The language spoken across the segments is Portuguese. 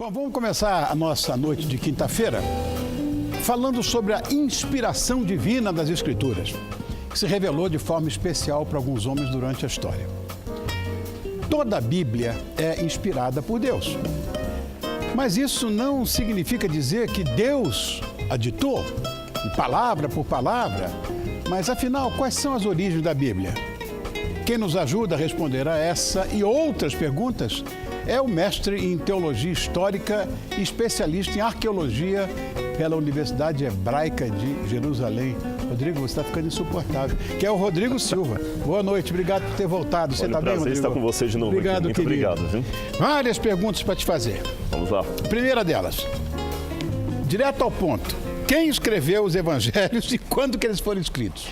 Bom, vamos começar a nossa noite de quinta-feira falando sobre a inspiração divina das Escrituras, que se revelou de forma especial para alguns homens durante a história. Toda a Bíblia é inspirada por Deus, mas isso não significa dizer que Deus a ditou, palavra por palavra. Mas afinal, quais são as origens da Bíblia? Quem nos ajuda a responder a essa e outras perguntas é o mestre em Teologia Histórica e especialista em Arqueologia pela Universidade Hebraica de Jerusalém. Rodrigo, você está ficando insuportável. Que é o Rodrigo Silva. Boa noite, obrigado por ter voltado. Você está bem, Rodrigo? Prazer estar com você de novo. Obrigado, muito querido. Obrigado. Viu? Várias perguntas para te fazer. Vamos lá. Primeira delas, direto ao ponto. Quem escreveu os evangelhos e quando que eles foram escritos?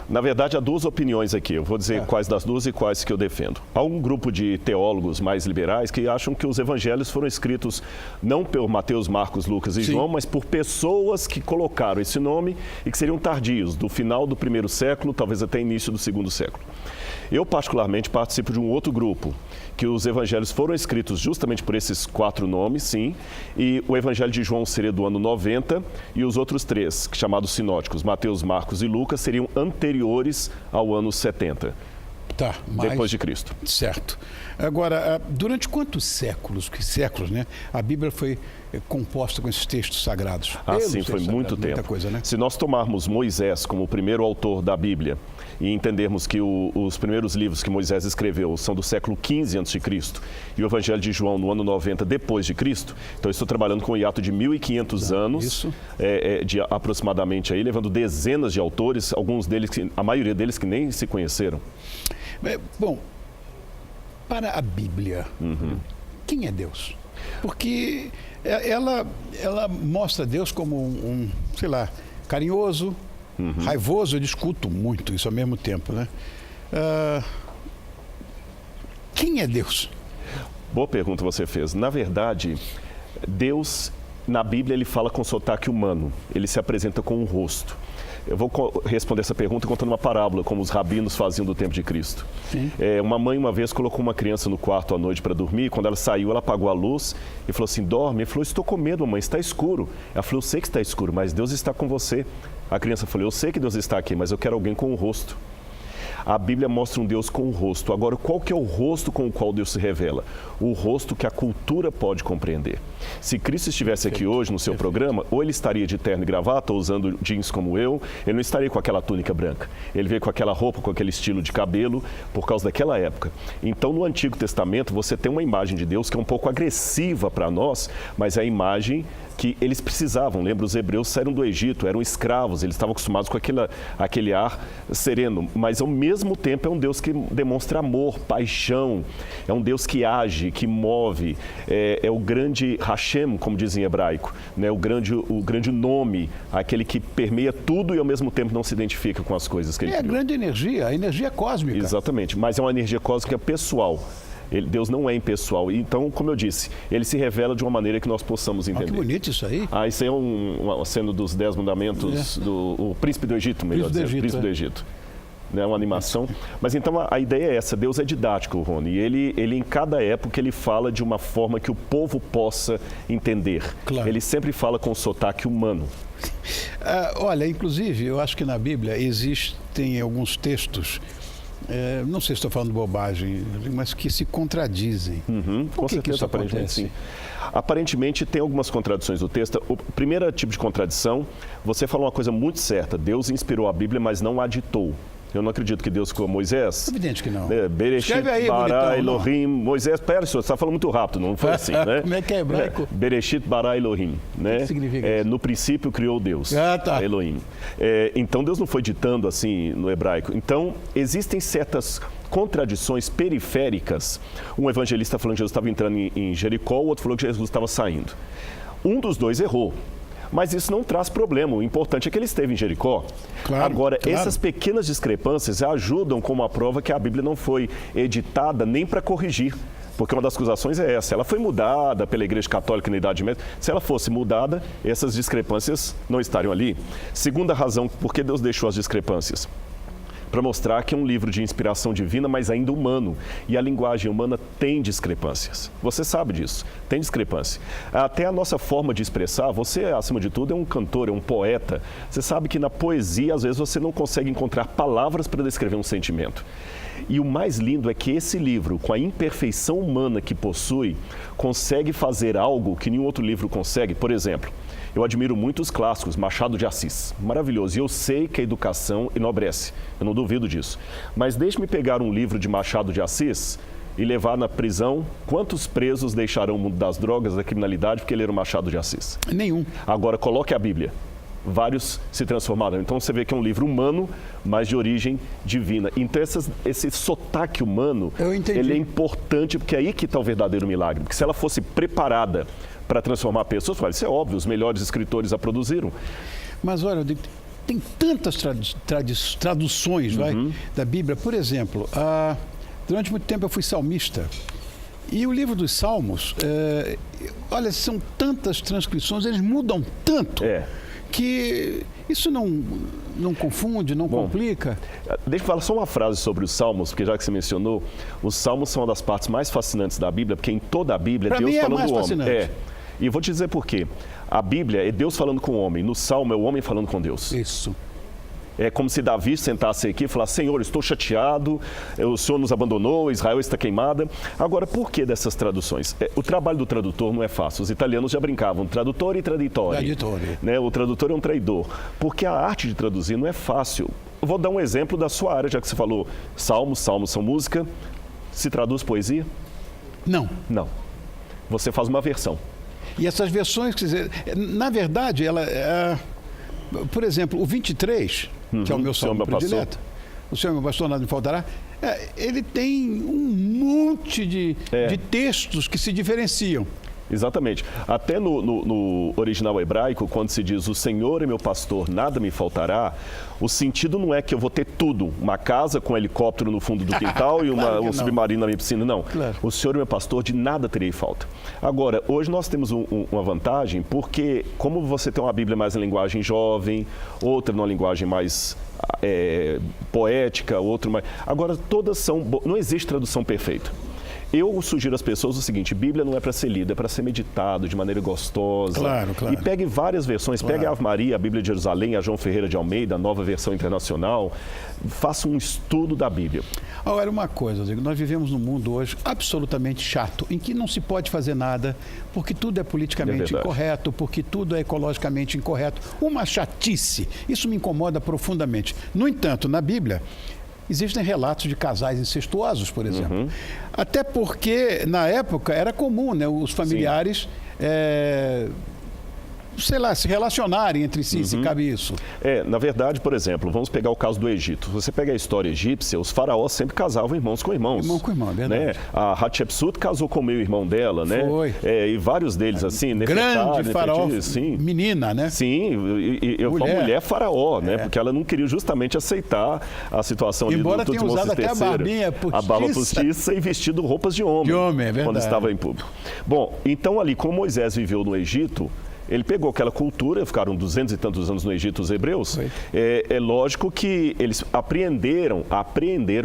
Na verdade, há duas opiniões aqui. Eu vou dizer quais das duas e quais que eu defendo. Há um grupo de teólogos mais liberais que acham que os evangelhos foram escritos não por Mateus, Marcos, Lucas e João, mas por pessoas que colocaram esse nome e que seriam tardios, do final do primeiro século, talvez até início do segundo século. Eu, particularmente, participo de um outro grupo, que os evangelhos foram escritos justamente por esses 4 nomes, sim, e o evangelho de João seria do ano 90 e os outros 3, chamados sinóticos, Mateus, Marcos e Lucas, seriam anteriores ao ano 70, depois de Cristo. Certo. Agora, durante quantos séculos, né, a Bíblia foi composta com esses textos sagrados? Sim, foi muito tempo. Muita coisa, né? Se nós tomarmos Moisés como o primeiro autor da Bíblia e entendermos que os primeiros livros que Moisés escreveu são do século XV a.C. e o Evangelho de João no ano 90 depois de Cristo, então eu estou trabalhando com um hiato de 1.500 anos, de aproximadamente aí, levando dezenas de autores, alguns deles, a maioria deles que nem se conheceram. Bom, para a Bíblia, quem é Deus? Porque ela mostra Deus como sei lá, carinhoso, raivoso. Eu discuto muito isso ao mesmo tempo, né? Quem é Deus? Boa pergunta você fez. Na verdade, Deus, na Bíblia, ele fala com sotaque humano. Ele se apresenta com um rosto. Eu vou responder essa pergunta contando uma parábola, como os rabinos faziam do tempo de Cristo. Uma mãe, uma vez, colocou uma criança no quarto à noite para dormir. Quando ela saiu, ela apagou a luz e falou assim, dorme. Ele falou, estou com medo, mamãe, está escuro. Ela falou, eu sei que está escuro, mas Deus está com você. A criança falou, eu sei que Deus está aqui, mas eu quero alguém com um rosto. A Bíblia mostra um Deus com um rosto. Agora, qual que é o rosto com o qual Deus se revela? O rosto que a cultura pode compreender. Se Cristo estivesse aqui hoje no seu programa, ou ele estaria de terno e gravata, ou usando jeans como eu, ele não estaria com aquela túnica branca. Ele veio com aquela roupa, com aquele estilo de cabelo, por causa daquela época. Então, no Antigo Testamento, você tem uma imagem de Deus que é um pouco agressiva para nós, mas é a imagem que eles precisavam. Lembra, os hebreus saíram do Egito, eram escravos, eles estavam acostumados com aquele ar sereno, mas ao mesmo tempo é um Deus que demonstra amor, paixão, é um Deus que age, que move, é o grande Hashem, como dizem em hebraico, né? o grande nome, aquele que permeia tudo e ao mesmo tempo não se identifica com as coisas que ele criou. É a grande energia, a energia cósmica. Exatamente, mas é uma energia cósmica pessoal. Deus não é impessoal. Então, como eu disse, ele se revela de uma maneira que nós possamos entender. Que bonito isso aí. Isso aí é uma cena dos 10 mandamentos do Príncipe do Egito, melhor dizendo. Príncipe do Egito. É uma animação. Mas então a ideia é essa, Deus é didático, Rony. E ele em cada época ele fala de uma forma que o povo possa entender. Claro. Ele sempre fala com sotaque humano. Olha, inclusive, eu acho que na Bíblia existem alguns textos, não sei se estou falando bobagem, mas que se contradizem. Com certeza, isso aparentemente sim. Aparentemente tem algumas contradições do texto. O primeiro tipo de contradição, você falou uma coisa muito certa, Deus inspirou a Bíblia, mas não a ditou. Eu não acredito que Deus ficou Moisés. Evidente que não. Bereshit, bara, Elohim. Moisés, pera, senhor, você está falando muito rápido, não foi assim, né? Como é que é hebraico? Bereshit, bara, Elohim. Né? O que significa isso? No princípio criou Deus, Elohim. Então Deus não foi ditando assim no hebraico. Então existem certas contradições periféricas. Um evangelista falando que Jesus estava entrando em Jericó, o outro falou que Jesus estava saindo. Um dos dois errou. Mas isso não traz problema, o importante é que ele esteve em Jericó. Agora, essas pequenas discrepâncias ajudam como a prova que a Bíblia não foi editada nem para corrigir. Porque uma das acusações é essa, ela foi mudada pela Igreja Católica na Idade Média. Se ela fosse mudada, essas discrepâncias não estariam ali. Segunda razão, por que Deus deixou as discrepâncias? para mostrar que é um livro de inspiração divina, mas ainda humano. E a linguagem humana tem discrepâncias. Você sabe disso, tem discrepância. Até a nossa forma de expressar, você, acima de tudo, é um cantor, é um poeta. Você sabe que na poesia, às vezes, você não consegue encontrar palavras para descrever um sentimento. E o mais lindo é que esse livro, com a imperfeição humana que possui, consegue fazer algo que nenhum outro livro consegue. Por exemplo, eu admiro muito os clássicos, Machado de Assis, maravilhoso. E eu sei que a educação enobrece, eu não duvido disso. Mas deixe-me pegar um livro de Machado de Assis e levar na prisão. Quantos presos deixarão o mundo das drogas, da criminalidade, porque leram Machado de Assis? Nenhum. Agora, coloque a Bíblia. Vários se transformaram. Então você vê que é um livro humano, mas de origem divina. Então esse sotaque humano, ele é importante, porque é aí que está o verdadeiro milagre. Porque se ela fosse preparada para transformar pessoas, isso é óbvio, os melhores escritores a produziram. Mas olha, tem tantas traduções da Bíblia. Por exemplo, durante muito tempo eu fui salmista. E o livro dos Salmos, olha, são tantas transcrições, eles mudam tanto. Que isso não confunde, não complica? Deixa eu falar só uma frase sobre os Salmos, porque já que você mencionou, os Salmos são uma das partes mais fascinantes da Bíblia, porque em toda a Bíblia é Deus falando com o homem. E eu vou te dizer por quê. A Bíblia é Deus falando com o homem, no Salmo é o homem falando com Deus. Isso. É como se Davi sentasse aqui e falasse: Senhor, estou chateado, o Senhor nos abandonou, Israel está queimada. Agora, por que dessas traduções? O trabalho do tradutor não é fácil. Os italianos já brincavam, tradutor e traditore. Né? O tradutor é um traidor. Porque a arte de traduzir não é fácil. Eu vou dar um exemplo da sua área, já que você falou salmos são música. Se traduz poesia? Não. Não. Você faz uma versão. E essas versões, quer dizer, na verdade, por exemplo, o 23... que é o meu salmo predileto. O Senhor é meu pastor, nada me faltará. Ele tem um monte de textos que se diferenciam. Exatamente. Até no original hebraico, quando se diz o Senhor é meu pastor, nada me faltará, o sentido não é que eu vou ter tudo, uma casa com um helicóptero no fundo do quintal e um submarino na minha piscina, não. Claro. O Senhor é meu pastor, de nada terei falta. Agora, hoje nós temos uma vantagem, porque como você tem uma Bíblia mais em linguagem jovem, outra numa linguagem mais poética, outra mais... Agora, todas são... Não existe tradução perfeita. Eu sugiro às pessoas o seguinte: Bíblia não é para ser lida, é para ser meditado de maneira gostosa. Claro. E pegue várias versões, pegue a Ave Maria, a Bíblia de Jerusalém, a João Ferreira de Almeida, a nova versão internacional. Faça um estudo da Bíblia. Olha, uma coisa, nós vivemos num mundo hoje absolutamente chato, em que não se pode fazer nada, porque tudo é politicamente incorreto, porque tudo é ecologicamente incorreto. Uma chatice. Isso me incomoda profundamente. No entanto, na Bíblia, existem relatos de casais incestuosos, por exemplo. Até porque, na época, era comum, né, os familiares, se relacionarem entre si, se cabe isso. Na verdade, por exemplo, vamos pegar o caso do Egito. Você pega a história egípcia, os faraós sempre casavam irmãos com irmãos. Irmão com irmão, é verdade. Né? A Hatshepsut casou com o meio-irmão dela, né? Foi. E vários deles, assim, grande faraó, menina, né? Sim, uma mulher faraó, né? Porque ela não queria justamente aceitar a situação ali do Tutmosis III. Embora tenha usado até a barbinha postiça. A barba postiça e vestido roupas de homem. De homem, é verdade. Quando estava em público. Bom, então ali, como Moisés viveu no Egito, ele pegou aquela cultura, ficaram 200 e tantos anos no Egito os hebreus, é lógico que eles apreenderam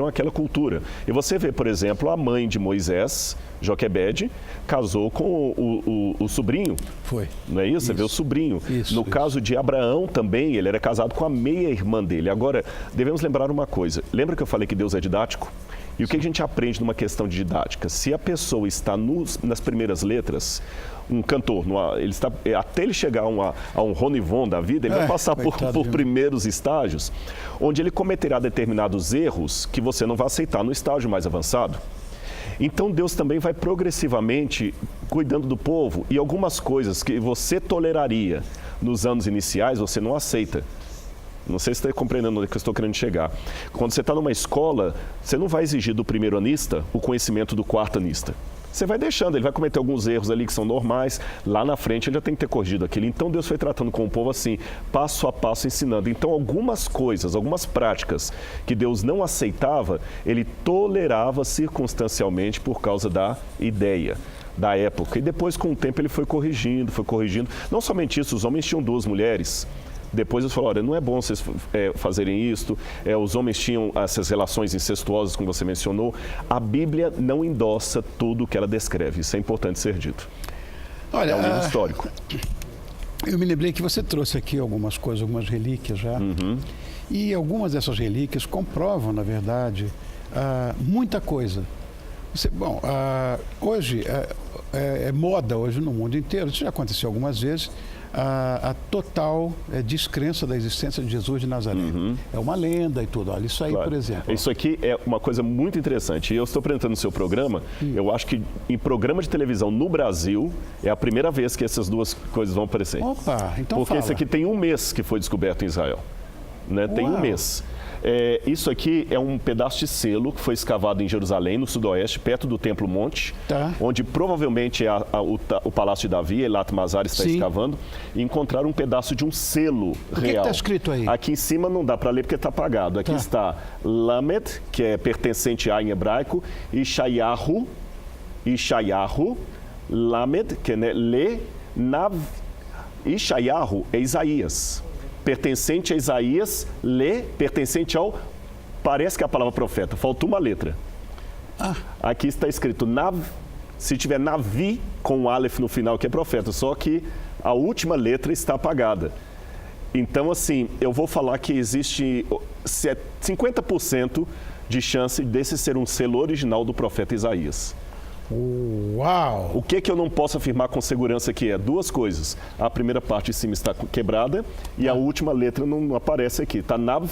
aquela cultura. E você vê, por exemplo, a mãe de Moisés, Joquebede, casou com o sobrinho. Foi. Não é isso? Você vê o sobrinho. No caso de Abraão também, ele era casado com a meia-irmã dele. Agora, devemos lembrar uma coisa. Lembra que eu falei que Deus é didático? E o que a gente aprende numa questão de didática? Se a pessoa está nas primeiras letras, um cantor, até ele chegar a um Ronivon da vida, ele vai passar por primeiros estágios, onde ele cometerá determinados erros que você não vai aceitar no estágio mais avançado. Então Deus também vai progressivamente cuidando do povo, e algumas coisas que você toleraria nos anos iniciais, você não aceita. Não sei se você está compreendendo onde eu estou querendo chegar. Quando você está numa escola, você não vai exigir do primeiro anista o conhecimento do quarto anista. Você vai deixando, ele vai cometer alguns erros ali que são normais, lá na frente ele já tem que ter corrigido aquilo. Então Deus foi tratando com o povo assim, passo a passo, ensinando. Então algumas coisas, algumas práticas que Deus não aceitava, ele tolerava circunstancialmente por causa da ideia da época. E depois, com o tempo, ele foi corrigindo. Não somente isso, os homens tinham 2 mulheres. Depois eles falaram, olha, não é bom vocês fazerem isto, os homens tinham essas relações incestuosas, como você mencionou. A Bíblia não endossa tudo que ela descreve, isso é importante ser dito. Olha, é um livro histórico. Eu me lembrei que você trouxe aqui algumas coisas, algumas relíquias já, e algumas dessas relíquias comprovam, na verdade, muita coisa. Hoje é moda hoje no mundo inteiro, isso já aconteceu algumas vezes, a total descrença da existência de Jesus de Nazaré. É uma lenda e tudo. Olha, isso aí, Claro. por exemplo. Isso aqui é uma coisa muito interessante. E eu estou apresentando no seu programa, eu acho que em programa de televisão no Brasil, é a primeira vez que essas duas coisas vão aparecer. Opa, então Porque fala. isso aqui tem um mês que foi descoberto em Israel. Né? Tem um Uau. mês. Isso aqui é um pedaço de selo que foi escavado em Jerusalém, no sudoeste, perto do Templo Monte, onde provavelmente é o Palácio de Davi, Elat Mazar está escavando, e encontraram um pedaço de um selo real. O que está escrito aí? Aqui em cima não dá para ler porque está apagado. Aqui está Lamed, que é pertencente a em hebraico, e Shayahu, Lamed, que é Le, Nav, e Shayahu é Isaías. Pertencente a Isaías, pertencente ao... Parece que é a palavra profeta, faltou uma letra. Aqui está escrito Nav, se tiver Navi com o Aleph no final, que é profeta, só que a última letra está apagada. Então, assim, eu vou falar que existe 50% de chance desse ser um selo original do profeta Isaías. Uau! O que eu não posso afirmar com segurança que é? Duas coisas. A primeira parte de cima está quebrada e a última letra não aparece aqui. Está Nav,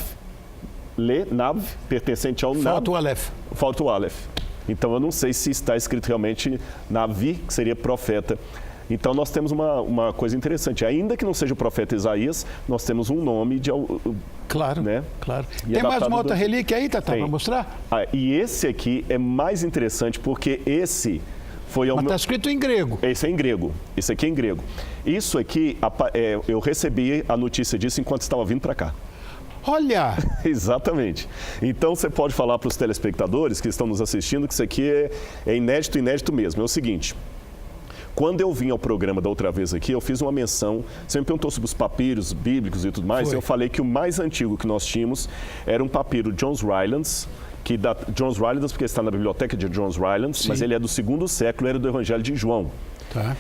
pertencente ao Nav. Falta o Aleph. Falta o Aleph. Então eu não sei se está escrito realmente Navi, que seria profeta. Então nós temos uma coisa interessante. Ainda que não seja o profeta Isaías, nós temos um nome de... Claro, né? claro. E Tem mais adaptado uma outra relíquia aí, Tatá, para mostrar? E esse aqui é mais interessante porque esse foi... Mas está escrito em grego. Esse é em grego. Esse aqui é em grego. Isso aqui, eu recebi a notícia disso enquanto estava vindo para cá. Olha! Exatamente. Então você pode falar para os telespectadores que estão nos assistindo que isso aqui é inédito mesmo. É o seguinte... Quando eu vim ao programa da outra vez aqui, eu fiz uma menção, você me perguntou sobre os papiros bíblicos e tudo mais, eu falei que o mais antigo que nós tínhamos era um papiro John Rylands, John Rylands porque está na biblioteca de John Rylands, mas ele é do 2º século, era do Evangelho de João.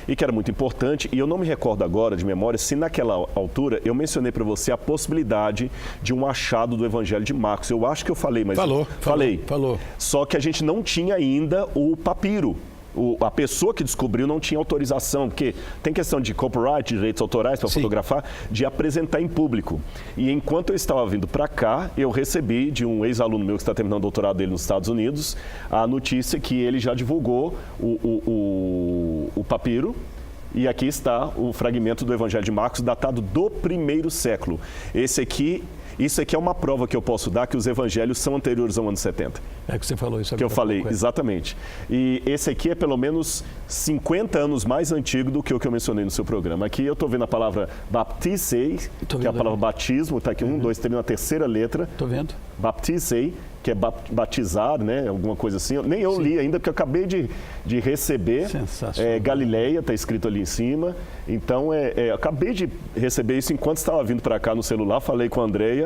E que era muito importante, e eu não me recordo agora de memória se naquela altura eu mencionei para você a possibilidade de um achado do Evangelho de Marcos. Eu acho que eu falei, mas... Falou. Só que a gente não tinha ainda o papiro. A pessoa que descobriu não tinha autorização, porque tem questão de copyright, direitos autorais para fotografar, de apresentar em público. E enquanto eu estava vindo para cá, eu recebi de um ex-aluno meu que está terminando o doutorado dele nos Estados Unidos, a notícia que ele já divulgou o papiro. E aqui está o fragmento do Evangelho de Marcos, datado do 1º século. Isso aqui é uma prova que eu posso dar que os evangelhos são anteriores ao ano 70. É que você falou isso agora. Que eu falei, exatamente. E esse aqui é pelo menos 50 anos mais antigo do que o que eu mencionei no seu programa. Aqui eu estou vendo a palavra baptisei, que é a palavra batismo, está aqui 1, 2, 3, na terceira letra. Estou vendo. Baptisei, que é batizar, né? Alguma coisa assim. Nem eu li ainda, porque eu acabei de receber. Sensacional. Galileia, está escrito ali em cima. Então, eu acabei de receber isso enquanto estava vindo para cá no celular, falei com a Andreia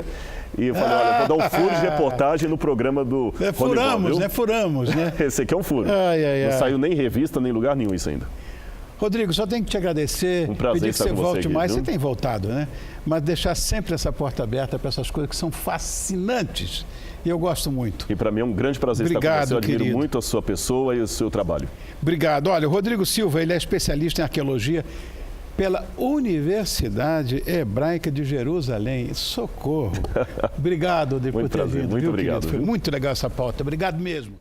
e eu falei, olha, vou dar um furo de reportagem no programa do Furamos, né? Esse aqui é um furo. Não saiu nem em revista, nem em lugar nenhum isso ainda. Rodrigo, só tenho que te agradecer, um prazer pedir que você volte aqui, mais, viu? Você tem voltado, né? Mas deixar sempre essa porta aberta para essas coisas que são fascinantes e eu gosto muito. E para mim é um grande prazer estar com você, eu admiro muito a sua pessoa e o seu trabalho. Obrigado. Olha, o Rodrigo Silva, ele é especialista em arqueologia pela Universidade Hebraica de Jerusalém. Socorro. Obrigado, Rodrigo, por ter vindo. Muito obrigado. Foi muito legal essa pauta. Obrigado mesmo.